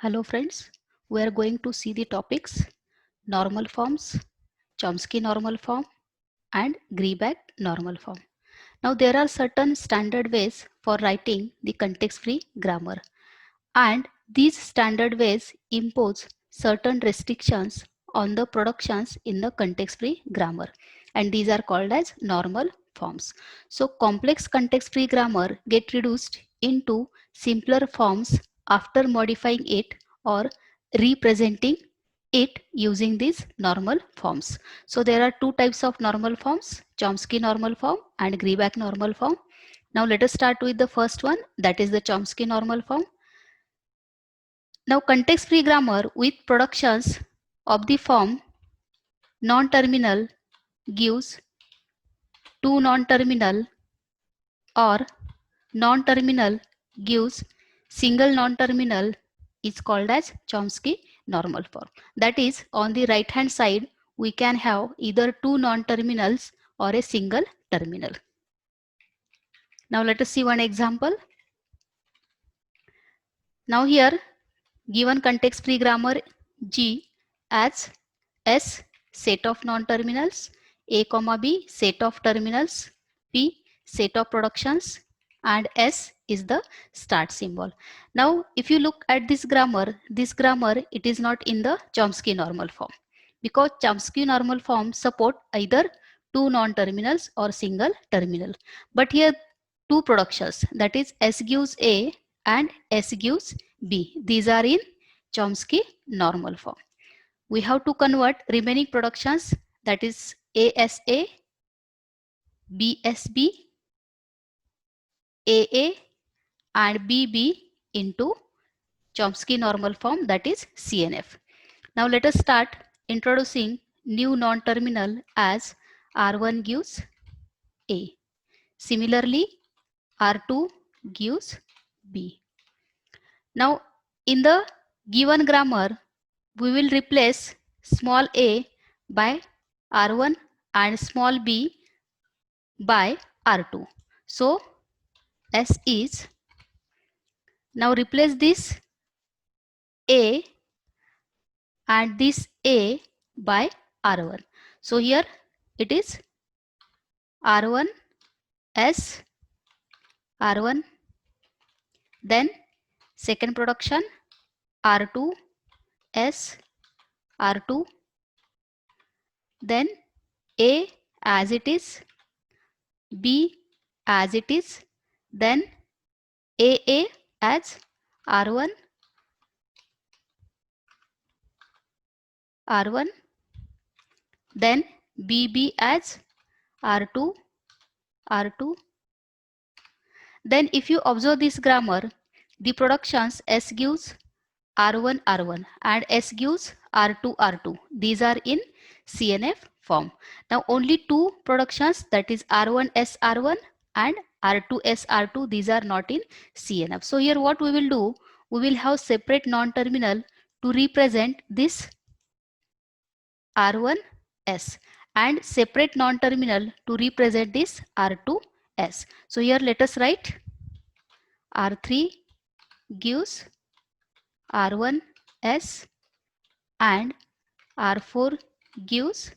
Hello friends, we are going to see the topics normal forms, Chomsky normal form and Greibach normal form. Now there are certain standard ways for writing the context-free grammar and these standard ways impose certain restrictions on the productions in the context-free grammar and these are called as normal forms. So complex context-free grammar get reduced into simpler forms after modifying it or representing it using these normal forms. So there are two types of normal forms, Chomsky normal form and Greibach normal form. Now let us start with the first one, that is the Chomsky normal form. Now context-free grammar with productions of the form non-terminal gives two non-terminal or non-terminal gives single non-terminal is called as Chomsky normal form. That is, on the right hand side we can have either two non-terminals or a single terminal. Now let us see one example. Now here given context-free grammar G as S set of non-terminals, A comma B set of terminals, P set of productions and S is the start symbol. Now if you look at this grammar it is not in the Chomsky normal form because Chomsky normal form support either two non-terminals or single terminal. But here two productions, that is S gives A and S gives B. These are in Chomsky normal form. We have to convert remaining productions, that is ASA, BSB, AA and BB into Chomsky normal form, that is CNF. Now let us start introducing new non-terminal as R1 gives A. Similarly, R2 gives B. Now in the given grammar, we will replace small a by R1 and small b by R2. So S is, now replace this A and this A by R1. So here it is R1 S R1, then second production R2 S R2, then A as it is, B as it is, then AA as R1 R1, then BB as R2 R2. Then if you observe this grammar, the productions S gives R1 R1 and S gives R2 R2. These are in CNF form. Now only two productions, that is R1 S R1 and R2 S R2, these are not in CNF. So here what we will do, we will have separate non-terminal to represent this R1S and separate non-terminal to represent this R2S. So here let us write R3 gives R1S and R4 gives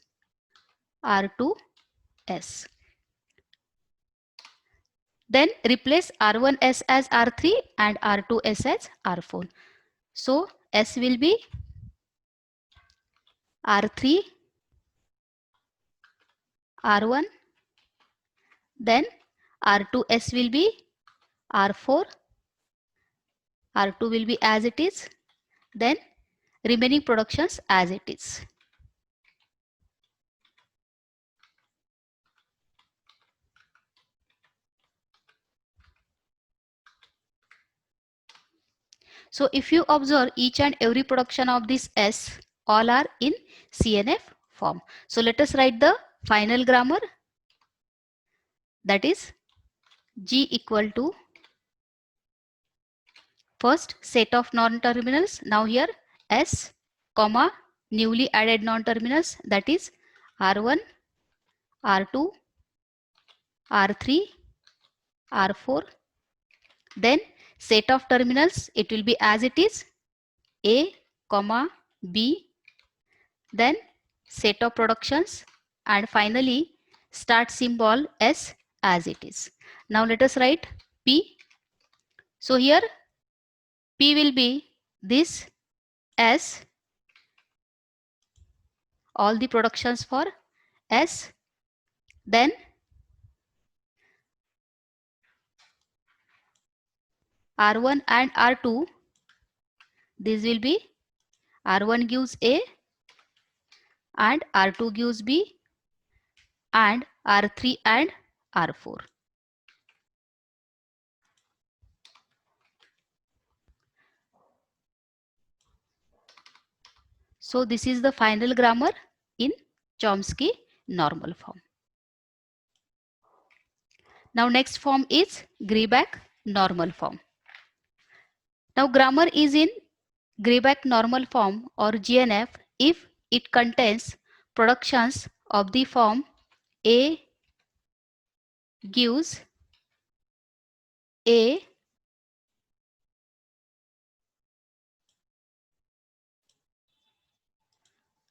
R2S. Then replace R1S as R3 and R2S as R4. So S will be R3 R1, then R2S will be R4, R2 will be as it is, then remaining productions as it is. So if you observe each and every production of this S, all are in CNF form. So let us write the final grammar, that is G equal to first set of non-terminals. Now here S comma newly added non-terminals, that is R1, R2, R3, R4. Then set of terminals, it will be as it is A, comma B, then set of productions, and finally start symbol S as it is. Now let us write P. So here P will be this S, all the productions for S, then R1 and R2, this will be R1 gives A and R2 gives B and R3 and R4. So this is the final grammar in Chomsky normal form. Now next form is Greibach normal form. Now grammar is in Greibach normal form or GNF if it contains productions of the form A gives A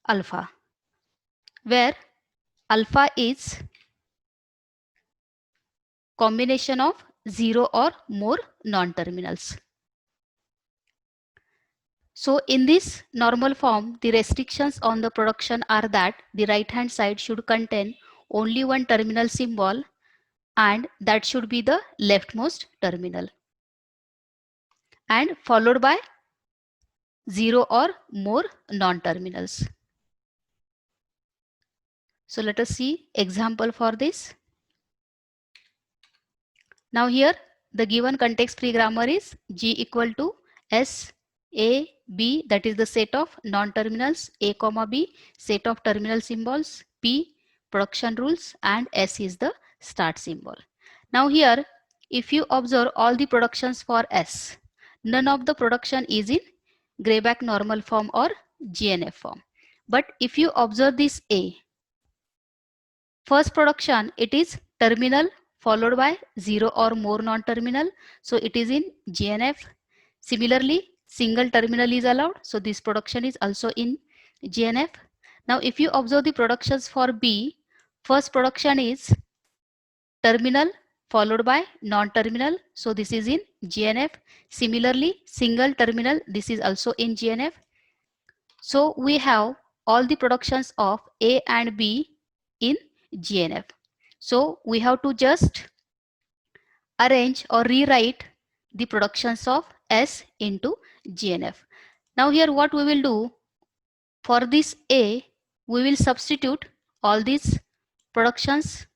alpha, where alpha is combination of 0 or more non-terminals. So in this normal form, the restrictions on the production are that the right hand side should contain only one terminal symbol and that should be the leftmost terminal, and followed by 0 or more non-terminals. So let us see example for this. Now here the given context free grammar is G equal to S A B, that is the set of non-terminals, A comma B set of terminal symbols, P production rules, and S is the start symbol. Now here if you observe all the productions for S, none of the production is in Greibach normal form or GNF form. But if you observe this A, first production, it is terminal followed by 0 or more non-terminal. So it is in GNF. Similarly, single terminal is allowed. So this production is also in GNF. Now if you observe the productions for B, first production is terminal followed by non-terminal. So this is in GNF. Similarly, single terminal, this is also in GNF. So we have all the productions of A and B in GNF. So we have to just arrange or rewrite the productions of S into GNF. Now here what we will do, for this A, we will substitute all these productions.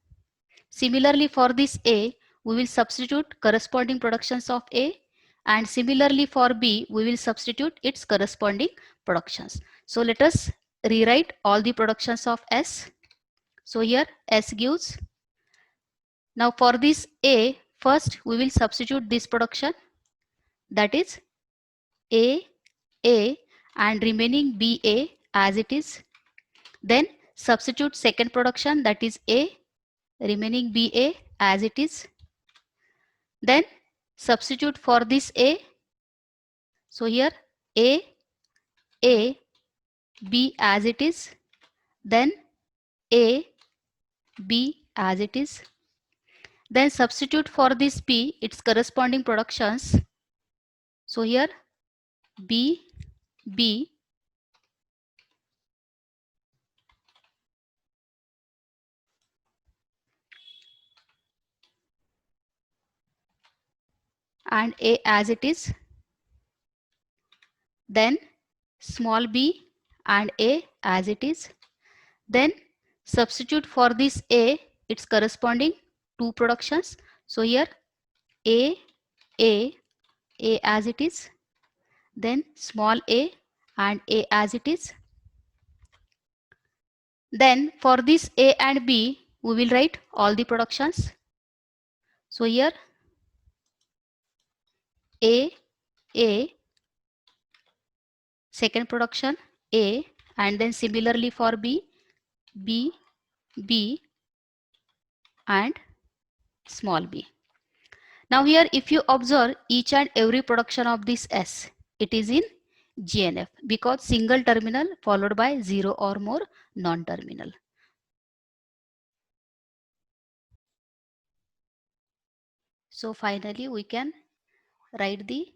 Similarly for this A, we will substitute corresponding productions of A, and similarly for B, we will substitute its corresponding productions. So let us rewrite all the productions of S. So here S gives. Now for this A, first we will substitute this production, that is A, and remaining BA as it is. Then substitute second production, that is A, remaining BA as it is. Then substitute for this A. So here A, B as it is. Then A, B as it is. Then substitute for this P its corresponding productions. So here B, and A as it is. Then small b and A as it is. Then substitute for this A its corresponding two productions. So here A, A as it is. Then small a and A as it is. Then for this A and B, we will write all the productions. So here A, second production A, and then similarly for B, B and small b. Now here if you observe each and every production of this S, it is in GNF because single terminal followed by 0 or more non-terminal. So finally we can write the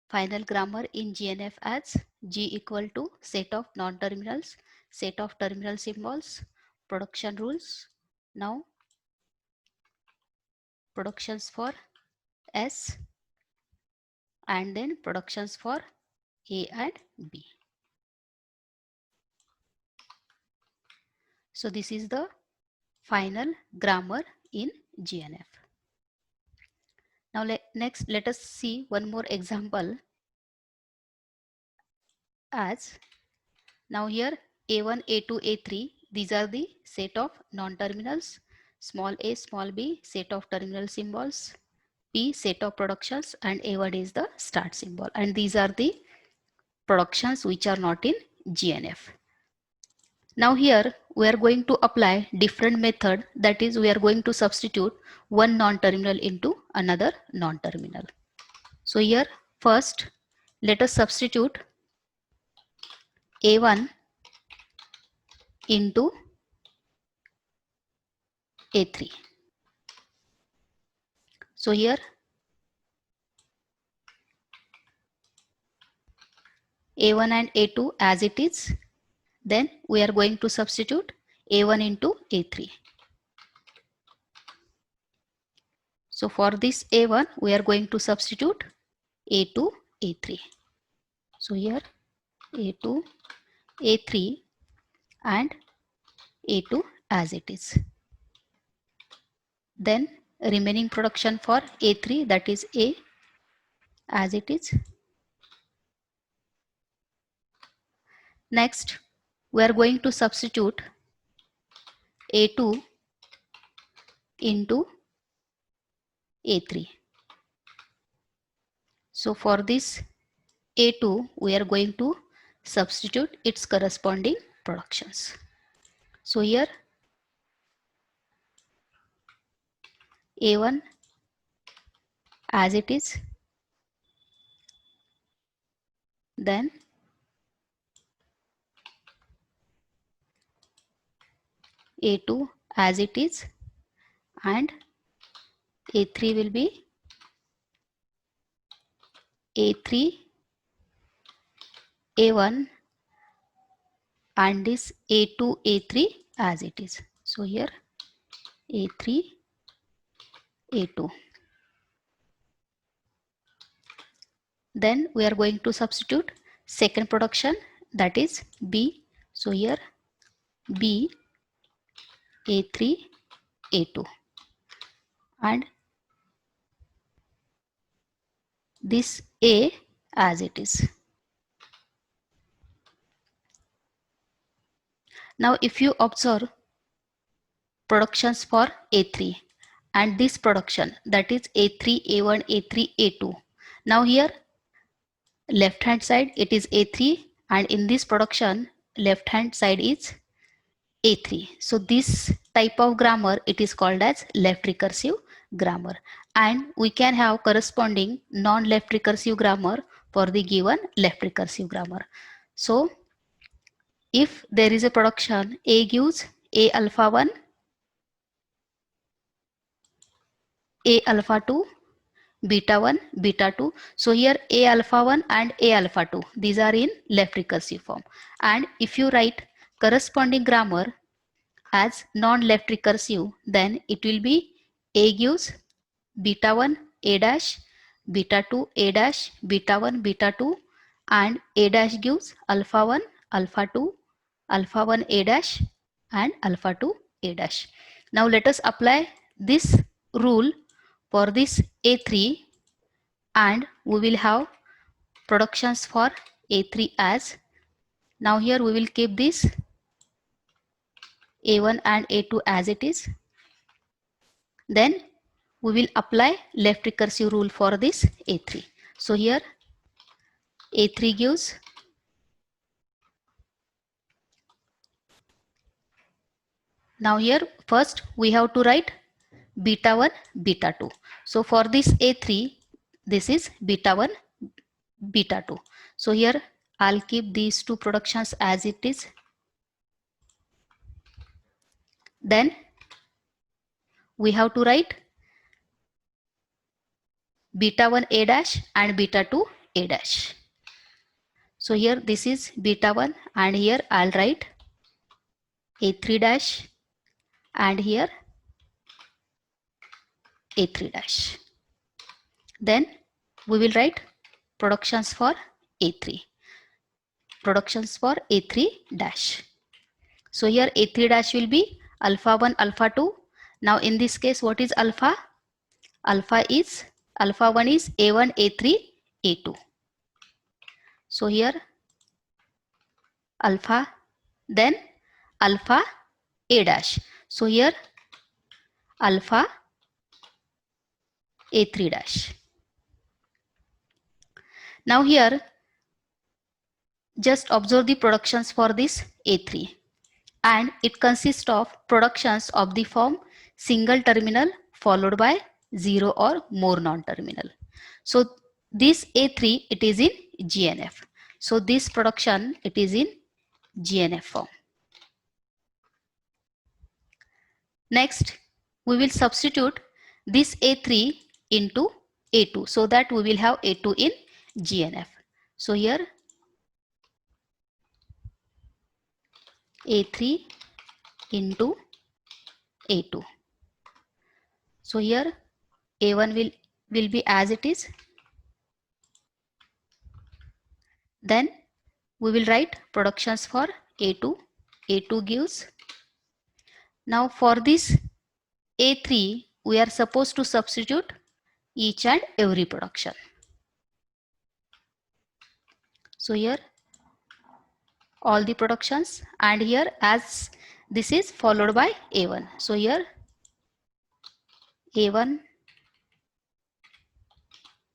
final grammar in GNF as G equal to set of non-terminals, set of terminal symbols, production rules. Now productions for S and then productions for A and B. So this is the final grammar in GNF. Now next let us see one more example as now here A1, A2, A3 these are the set of non-terminals, small a, small b set of terminal symbols, P set of productions and A1 is the start symbol and these are the productions which are not in GNF. Now here we are going to apply different method, that is we are going to substitute one non-terminal into another non-terminal. So here first let us substitute A1 into A3. So here A1 and A2 as it is, then we are going to substitute A1 into A3. So for this A1 we are going to substitute A2, A3. So here A2, A3 and A2 as it is. Then remaining production for A3, that is A as it is. Next we are going to substitute A2 into A3. So for this A2 we are going to substitute its corresponding productions. So here A1 as it is, then A2 as it is, and A3 will be A3, A1 and this A2, A3 as it is. So here A3, A2. Then we are going to substitute second production, that is B. So here B, A3, A2 and this A as it is. Now if you observe productions for A3 and this production, that is A3, A1, A3, A2. Now here left hand side it is A3 and in this production left hand side is A3. So this type of grammar it is called as left recursive grammar, and we can have corresponding non-left recursive grammar for the given left recursive grammar. So if there is a production A gives A alpha 1, A alpha 2, beta 1, beta 2. So here A alpha 1 and A alpha 2, these are in left recursive form. And if you write corresponding grammar as non-left recursive, then it will be A gives beta 1 A dash, beta 2 A dash, beta 1 beta 2 and A dash gives alpha 1, alpha 2, alpha 1 A dash and alpha 2 A dash. Now let us apply this rule for this A3 and we will have productions for A3 as, now here we will keep this A1 and A2 as it is. Then we will apply left recursive rule for this A3. So here A3 gives now here first we have to write beta 1 beta 2. So for this A3 this is beta 1 beta 2. So here I'll keep these two productions as it is. Then we have to write beta 1 A dash and beta 2 A dash. So here this is beta 1 and here I'll write A3 dash and here A3 dash. Then we will write productions for A3. Productions for A3 dash. So here A3 dash will be alpha 1, alpha 2. Now in this case, what is alpha? Alpha 1 is A1, A3, A2. So here alpha, then alpha A dash. So here alpha A3 dash. Now here just observe the productions for this A3, and it consists of productions of the form single terminal followed by 0 or more non-terminal. So this A3 it is in GNF. So this production it is in GNF form. Next we will substitute this A3 into A2 so that we will have A2 in GNF. So here A3 into A2. So here A1 will be as it is. Then we will write productions for A2. A2 gives. Now for this A3 we are supposed to substitute each and every production. So here all the productions, and here as this is followed by A1. So here A1,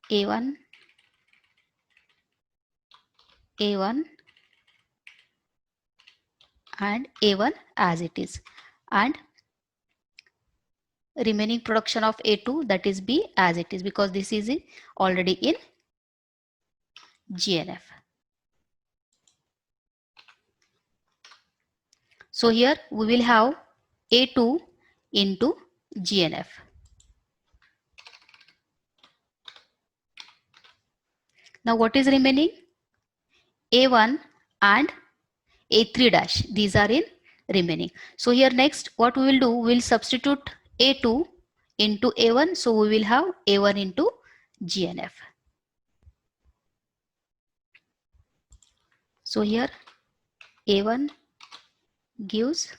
A1, A1 and A1 as it is, and remaining production of A2 that is B as it is, because this is already in GNF. So here we will have A2 into GNF. Now what is remaining? A1 and A3 dash. These are in remaining. So here next what we will do, we will substitute A2 into A1. So we will have A1 into GNF. So here A1 gives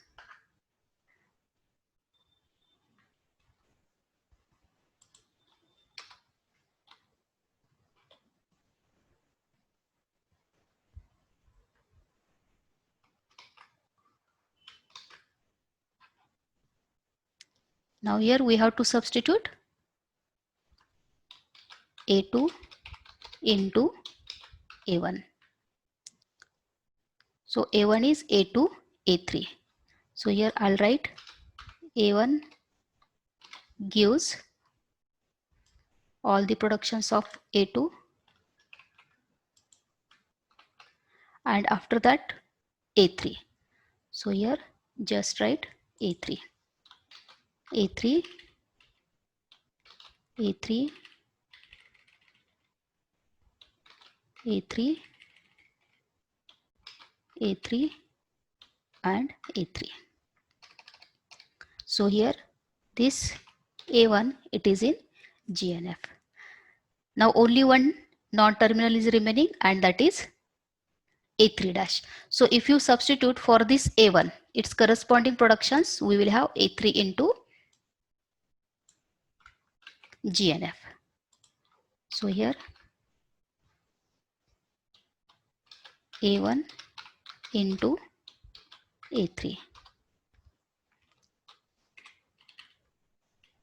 now here we have to substitute A2 into A1. So A1 is A2, A3. So here I'll write A1 gives all the productions of A2, and after that A3. So here just write A3, A3, A3, A3, A3 and A3. So here this A1 it is in GNF. Now only one non-terminal is remaining, and that is A3 dash. So if you substitute for this A1, its corresponding productions, we will have A3 into GNF. So here A1 into A3.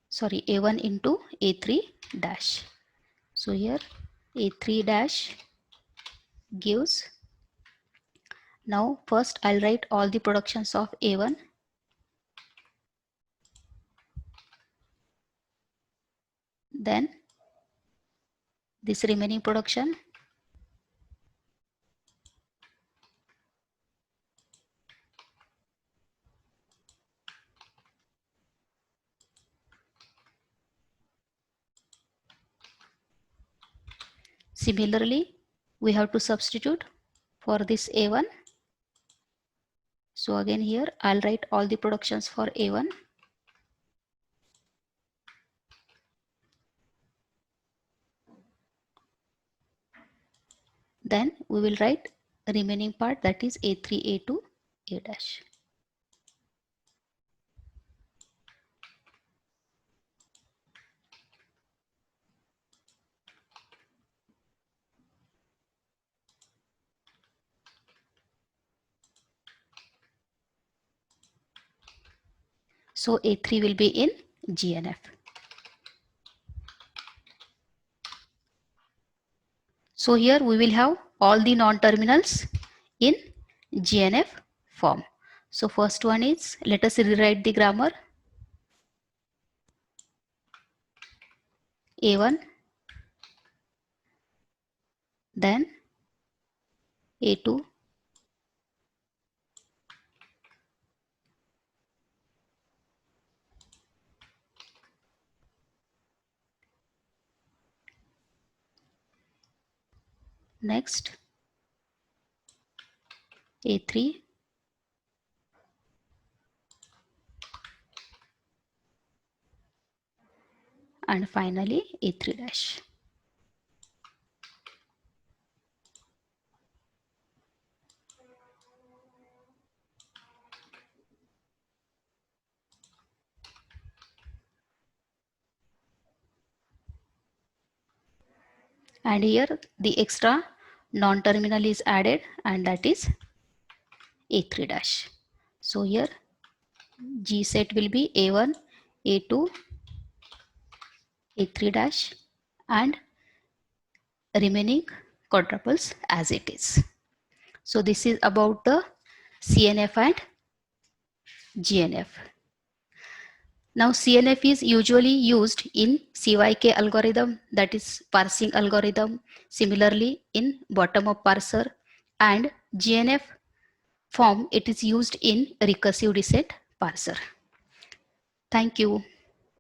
Sorry, A1 into A3 dash. So here A3 dash gives. Now first I'll write all the productions of A1. Then this remaining production. Similarly, we have to substitute for this A1. So again here I'll write all the productions for A1. Then we will write remaining part, that is A3, A2, A dash. So A3 will be in GNF. So here we will have all the non-terminals in GNF form. So first one is, let us rewrite the grammar. A1, then A2, next A3, and finally A3 dash. And here the extra non-terminal is added, and that is A3 dash. So here G set will be A1, A2, A3 dash, and remaining quadruples as it is. So this is about the CNF and GNF. Now CNF is usually used in CYK algorithm, that is parsing algorithm, similarly in bottom-up parser, and GNF form it is used in recursive reset parser. Thank you.